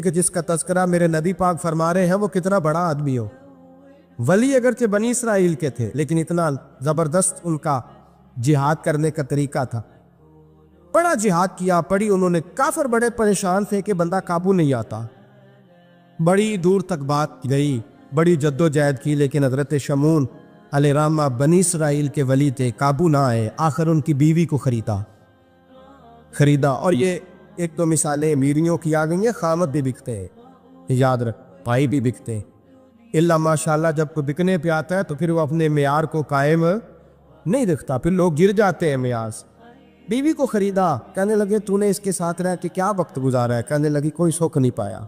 کہ جس کا تذکرہ میرے نبی پاک فرما رہے ہیں وہ کتنا بڑا آدمی ہو۔ ولی اگرچہ بنی اسرائیل کے تھے لیکن اتنا زبردست ان کا جہاد کرنے کا طریقہ تھا، بڑا جہاد کیا، بڑی انہوں نے کافر بڑے پریشان تھے کہ بندہ قابو نہیں آتا، بڑی دور تک بات گئی، بڑی جد و جہد کی، لیکن حضرت شمعون علیہ الرحمہ بنی اسرائیل کے ولی تھے، قابو نہ آئے، آخر ان کی بیوی کو خریدا۔ اور یہ ایک تو مثالیں امیریوں کی آ گئی ہیں، خامد بھی بکتے ہیں، یاد رکھ، بھائی بھی بکتے ہیں، اللہ ماشاءاللہ جب کوئی بکنے پہ آتا ہے تو پھر وہ اپنے معیار کو قائم نہیں رکھتا، پھر لوگ گر جاتے ہیں معیار سے۔ بیوی کو خریدا، کہنے لگے تو نے اس کے ساتھ رہ کے کیا وقت گزارا ہے؟ کہنے لگی کوئی سکھ نہیں پایا،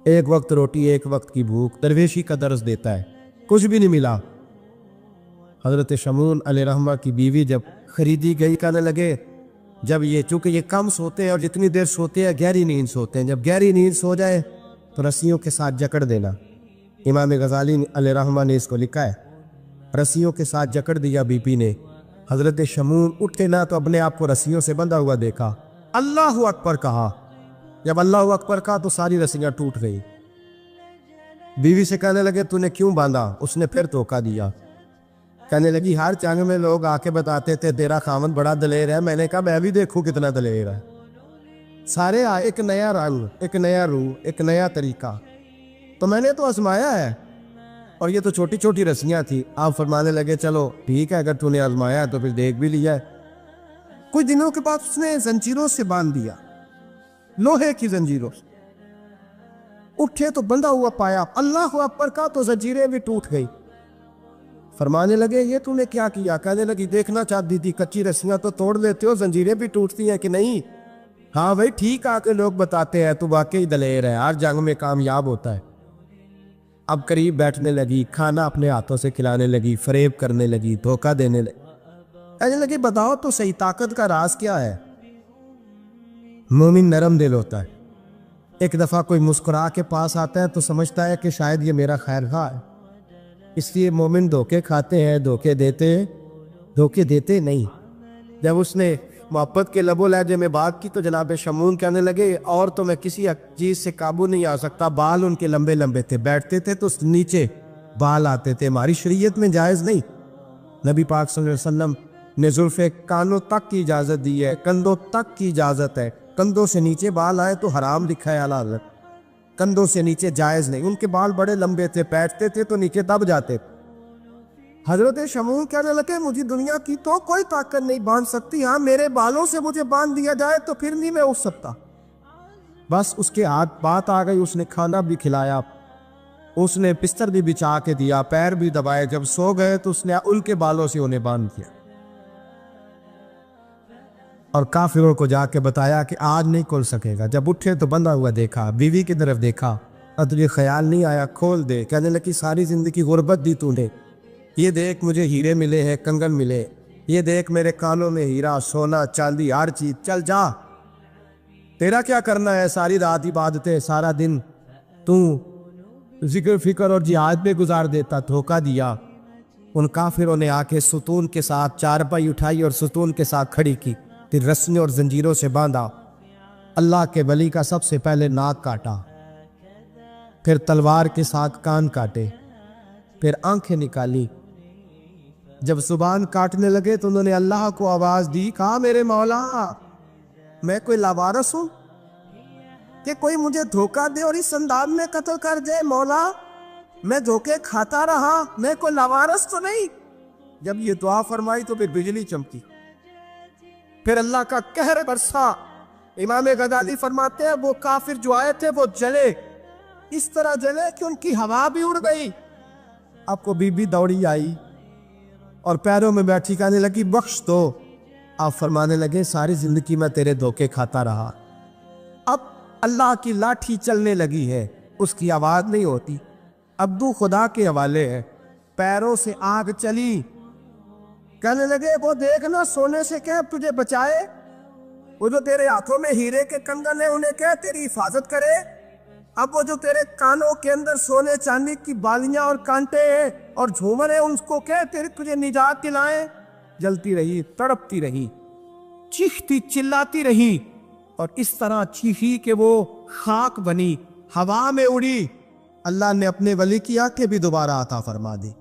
ایک وقت روٹی ایک وقت کی بھوک، درویشی کا درس دیتا ہے، کچھ بھی نہیں ملا۔ حضرت شمعون علیہ الرحمہ کی بیوی جب خریدی گئی، کہنے لگے جب یہ چونکہ یہ کم سوتے ہیں اور جتنی دیر سوتے ہیں گہری نیند سوتے ہیں، جب گہری نیند سو جائے تو رسیوں کے ساتھ جکڑ دینا۔ امام غزالی علیہ الرحمہ نے اس کو لکھا ہے، رسیوں کے ساتھ جکڑ دیا بی پی نے۔ حضرت شمعون اٹھے نہ تو اپنے آپ کو رسیوں سے بندھا ہوا دیکھا، اللہ اکبر کہا، جب اللہ اکبر کہا تو ساری رسیاں ٹوٹ گئی۔ بیوی سے کہنے لگے تو نے کیوں باندھا؟ اس نے پھر دھوکہ دیا، کہنے لگی ہر جنگ میں لوگ آ کے بتاتے تھے تیرا خاوند بڑا دلیر ہے، میں نے کہا میں بھی دیکھوں کتنا دلیر ہے۔ سارے آئے، ایک نیا رنگ، ایک نیا روح، ایک نیا طریقہ، تو میں نے تو آزمایا ہے، اور یہ تو چھوٹی چھوٹی رسیاں تھی۔ آپ فرمانے لگے چلو ٹھیک ہے، اگر تو نے آزمایا ہے تو پھر دیکھ بھی لیا ہے۔ کچھ دنوں کے بعد اس نے زنجیروں سے باندھ دیا، لوہے کی زنجیروں سے، اٹھے تو بندھا ہوا پایا، اللہ اکبر کہا تو زنجیریں بھی ٹوٹ گئی۔ فرمانے لگے یہ تو نے کیا کیا؟ کہنے لگی دیکھنا چاہتی تھی، کچی رسیاں تو توڑ لیتے ہو، زنجیریں بھی ٹوٹتی ہیں کہ نہیں؟ ہاں بھائی ٹھیک، آ کے لوگ بتاتے ہیں تو واقعی دلیر ہے، ہر جنگ میں کامیاب ہوتا ہے۔ اب قریب بیٹھنے لگی، کھانا اپنے ہاتھوں سے کھلانے لگی، فریب کرنے لگی، دھوکہ دینے لگی۔ کہنے لگی بتاؤ تو صحیح طاقت کا راز کیا ہے؟ مومن نرم دل ہوتا ہے، ایک دفعہ کوئی مسکرا کے پاس آتا ہے تو سمجھتا ہے کہ شاید یہ میرا خیر خواہ ہے، اس لیے مومن دھوکے کھاتے ہیں، دھوکے دیتے نہیں۔ جب اس نے محبت کے لب و لہجے میں بات کی تو جناب شمعون کہنے لگے اور تو میں کسی چیز سے قابو نہیں آ سکتا، بال ان کے لمبے لمبے تھے، بیٹھتے تھے تو نیچے بال آتے تھے، ہماری شریعت میں جائز نہیں۔ نبی پاک صلی اللہ علیہ وسلم نے زلف کانوں تک کی اجازت دی ہے، کندھوں تک کی اجازت ہے، کندھوں سے نیچے بال آئے تو حرام لکھا ہے اعلیٰ حضرت، کندھوں سے نیچے جائز نہیں۔ ان کے بال بڑے لمبے تھے، بیٹھتے تھے تو نیچے دب جاتے۔ حضرت شمعون کہنے لگے مجھے دنیا کی تو کوئی طاقت نہیں باندھ سکتی، ہاں میرے بالوں سے مجھے باندھ دیا جائے تو پھر نہیں میں اٹھ سکتا۔ بس اس کے ہاتھ بات آ گئی، اس نے کھانا بھی کھلایا، اس نے بستر بھی بچھا کے دیا، پیر بھی دبائے، جب سو گئے تو اس نے ان کے بالوں سے انہیں باندھ دیا، اور کافروں کو جا کے بتایا کہ آج نہیں کھل سکے گا۔ جب اٹھے تو بندھا ہوا دیکھا، بیوی کی طرف دیکھا، اور تجھے خیال نہیں آیا کھول دے؟ کہنے لگی ساری زندگی غربت دی تو نے، یہ دیکھ مجھے ہیرے ملے ہیں، کنگن ملے، یہ دیکھ میرے کانوں میں ہیرا، سونا چاندی ہر چیز، چل جا، تیرا کیا کرنا ہے؟ ساری رات عبادتیں، سارا دن تو ذکر فکر اور جہاد پہ گزار دیتا۔ دھوکہ دیا۔ ان کافروں نے آ کے ستون کے ساتھ چارپائی اٹھائی اور ستون کے ساتھ کھڑی کی، پھر رسیوں اور زنجیروں سے باندھا۔ اللہ کے ولی کا سب سے پہلے ناک کاٹا، پھر تلوار کے ساتھ کان کاٹے، پھر آنکھیں نکالی۔ جب زبان کاٹنے لگے تو انہوں نے اللہ کو آواز دی، کہا میرے مولا میں کوئی لاوارث ہوں کہ کوئی مجھے دھوکہ دے اور اس انداز میں قتل کر دے؟ مولا میں دھوکے کھاتا رہا، میں کوئی لاوارث تو نہیں؟ جب یہ دعا فرمائی تو پھر بجلی چمکی، پھر اللہ کا قہر برسا۔ امام غزالی فرماتے ہیں وہ کافر جو آئے تھے وہ جلے، اس طرح جلے کہ ان کی ہوا بھی اڑ گئی۔ آپ کو بی بی دوڑی آئی اور پیروں میں بیٹھی، کہنے لگی بخش دو۔ آپ فرمانے لگے ساری زندگی میں تیرے دھوکے کھاتا رہا، اب اللہ کی لاٹھی چلنے لگی ہے، اس کی آواز نہیں ہوتی، ابدو خدا کے حوالے ہے، پیروں سے آگ چلی۔ کہنے لگے وہ دیکھنا سونے سے کہ تجھے بچائے، وہ جو تیرے ہاتھوں میں ہیرے کے کنگن ہیں انہیں کہ تیری حفاظت کرے، اب وہ جو تیرے کانوں کے اندر سونے چاندی کی بالیاں اور کانٹے ہیں اور جھومر ہیں ان کو کہ تجھے نجات دلائیں۔ جلتی رہی، تڑپتی رہی، چیختی چلاتی رہی، اور اس طرح چیخی کہ وہ خاک بنی، ہوا میں اڑی، اللہ نے اپنے ولی کی آنکھیں بھی دوبارہ عطا فرما دی،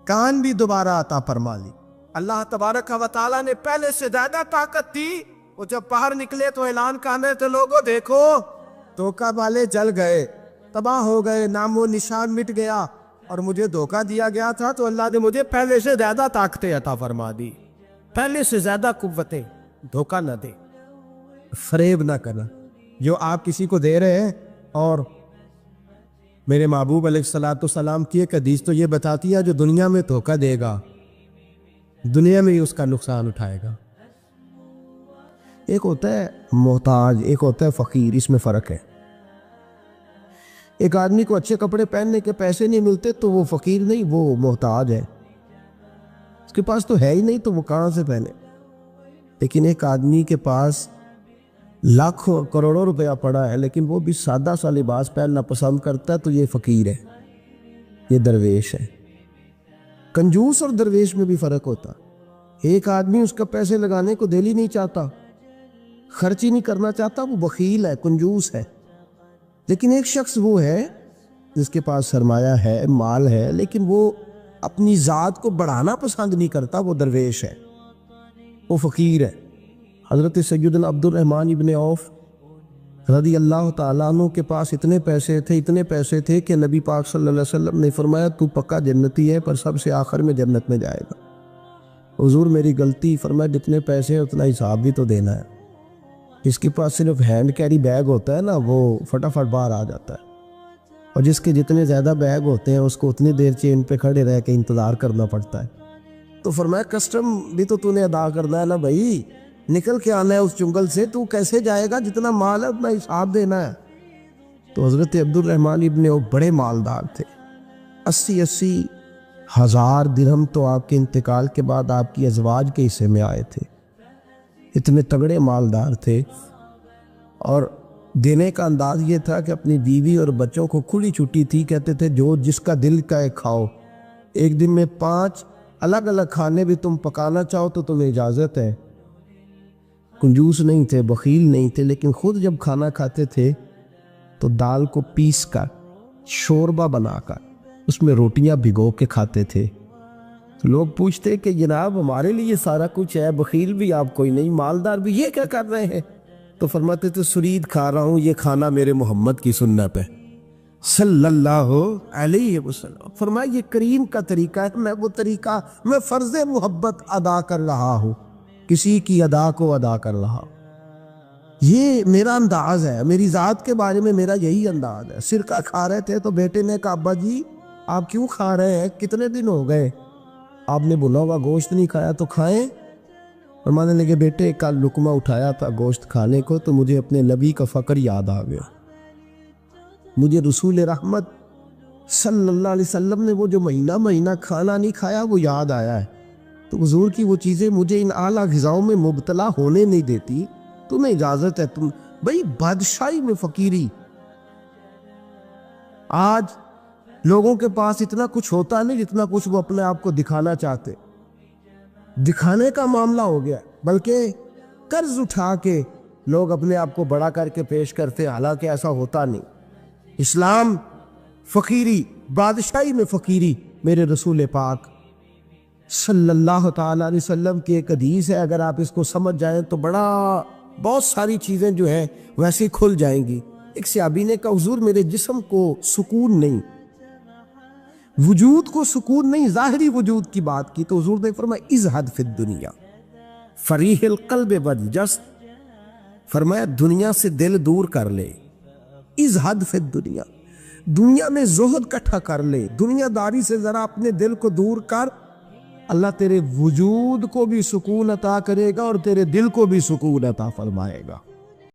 کان بھی دوبارہ عطا فرما لی۔ اللہ تبارک و تعالیٰ نے پہلے سے زیادہ طاقت دی۔ وہ جب باہر نکلے تو اعلان کرنے تھے، لوگوں دیکھو دھوکہ والے جل گئے، تباہ ہو گئے، نام و نشان مٹ گیا، اور مجھے دھوکہ دیا گیا تھا تو اللہ نے مجھے پہلے سے زیادہ طاقتیں عطا فرما دی، پہلے سے زیادہ قوتیں۔ دھوکہ نہ دے، فریب نہ کرنا۔ جو آپ کسی کو دے رہے ہیں، اور میرے محبوب علیہ السلام کی ایک حدیث تو یہ بتاتی ہے، جو دنیا میں دھوکہ دے گا دنیا میں ہی اس کا نقصان اٹھائے گا۔ ایک ہوتا ہے محتاج، ایک ہوتا ہے فقیر، اس میں فرق ہے۔ ایک آدمی کو اچھے کپڑے پہننے کے پیسے نہیں ملتے تو وہ فقیر نہیں، وہ محتاج ہے، اس کے پاس تو ہے ہی نہیں تو وہ کہاں سے پہنے۔ لیکن ایک آدمی کے پاس لاکھوں کروڑوں روپیہ پڑا ہے لیکن وہ بھی سادہ سا لباس پہننا پسند کرتا ہے، تو یہ فقیر ہے، یہ درویش ہے۔ کنجوس اور درویش میں بھی فرق ہوتا۔ ایک آدمی اس کا پیسے لگانے کو دل ہی نہیں چاہتا، خرچ ہی نہیں کرنا چاہتا، وہ بخیل ہے، کنجوس ہے۔ لیکن ایک شخص وہ ہے جس کے پاس سرمایہ ہے، مال ہے، لیکن وہ اپنی ذات کو بڑھانا پسند نہیں کرتا، وہ درویش ہے، وہ فقیر ہے۔ حضرت سیدنا عبد الرحمن ابن عوف رضی اللہ تعالیٰ عنہ کے پاس اتنے پیسے تھے کہ نبی پاک صلی اللہ علیہ وسلم نے فرمایا تو پکا جنتی ہے، پر سب سے آخر میں جنت میں جائے گا۔ حضور میری غلطی، فرمایا جتنے پیسے ہیں اتنا حساب بھی تو دینا ہے۔ جس کے پاس صرف ہینڈ کیری بیگ ہوتا ہے نا، وہ فٹافٹ باہر آ جاتا ہے، اور جس کے جتنے زیادہ بیگ ہوتے ہیں اس کو اتنی دیر چین پہ کھڑے رہ کے انتظار کرنا پڑتا ہے۔ تو فرمایا کسٹم بھی تو نے ادا کرنا ہے نا بھائی، نکل کے آنا ہے اس جنگل سے، تو کیسے جائے گا؟ جتنا مال ہے اتنا حساب دینا ہے۔ تو حضرت عبد الرحمن ابن عوف بڑے مالدار تھے، 80 ہزار درہم تو آپ کے انتقال کے بعد آپ کی ازواج کے حصے میں آئے تھے، اتنے تگڑے مالدار تھے۔ اور دینے کا انداز یہ تھا کہ اپنی بیوی اور بچوں کو کھلی چھٹی تھی، کہتے تھے جو جس کا دل کا ہے کھاؤ، ایک دن میں 5 الگ الگ کھانے بھی تم پکانا چاہو تو تمہیں اجازت ہے۔ کنجوس نہیں تھے، بخیل نہیں تھے، لیکن خود جب کھانا کھاتے تھے تو دال کو پیس کر، شوربہ بنا کر، اس میں روٹیاں بھگو کے کھاتے تھے۔ تو لوگ پوچھتے کہ جناب ہمارے لیے سارا کچھ ہے، بخیل بھی آپ کوئی نہیں، مالدار بھی، یہ کیا کر رہے ہیں؟ تو فرماتے تھے سرید کھا رہا ہوں، یہ کھانا میرے محمد کی سنت ہے صلی اللہ علیہ وسلم۔ فرمایا یہ کریم کا طریقہ ہے، میں فرض محبت ادا کر رہا ہوں، کسی کی ادا کو ادا کر رہا ہوں، یہ میرا انداز ہے، میری ذات کے بارے میں میرا یہی انداز ہے۔ سرکہ کھا رہے تھے تو بیٹے نے کہا ابا جی آپ کیوں کھا رہے ہیں، کتنے دن ہو گئے آپ نے بھنا ہوا گوشت نہیں کھایا، تو کھائیں۔ فرمانے لگے بیٹے کل لقمہ اٹھایا تھا گوشت کھانے کو تو مجھے اپنے نبی کا فقر یاد آ گیا، مجھے رسول رحمت صلی اللہ علیہ وسلم نے وہ جو مہینہ کھانا نہیں کھایا وہ یاد آیا ہے۔ تو حضور کی وہ چیزیں مجھے ان اعلیٰ غذاؤں میں مبتلا ہونے نہیں دیتی، تمہیں اجازت ہے۔ تم بھئی بادشاہی میں فقیری، آج لوگوں کے پاس اتنا کچھ ہوتا نہیں جتنا کچھ وہ اپنے آپ کو دکھانا چاہتے، دکھانے کا معاملہ ہو گیا، بلکہ قرض اٹھا کے لوگ اپنے آپ کو بڑا کر کے پیش کرتے، حالانکہ ایسا ہوتا نہیں۔ اسلام فقیری، بادشاہی میں فقیری، میرے رسول پاک صلی اللہ تعالیٰ علیہ وسلم کی ایک حدیث ہے، اگر آپ اس کو سمجھ جائیں تو بہت ساری چیزیں جو ہیں ویسے کھل جائیں گی۔ ایک صحابی نے کہا حضور میرے جسم کو سکون نہیں، وجود کو سکون نہیں، ظاہری وجود کی بات کی، تو حضور نے فرمایا ازہد فی الدنیا فریح القلب والجسد، فرمایا دنیا سے دل دور کر لے، ازہد فی الدنیا، دنیا میں زہد کٹھا کر لے، دنیا داری سے ذرا اپنے دل کو دور کر، اللہ تیرے وجود کو بھی سکون عطا کرے گا اور تیرے دل کو بھی سکون عطا فرمائے گا۔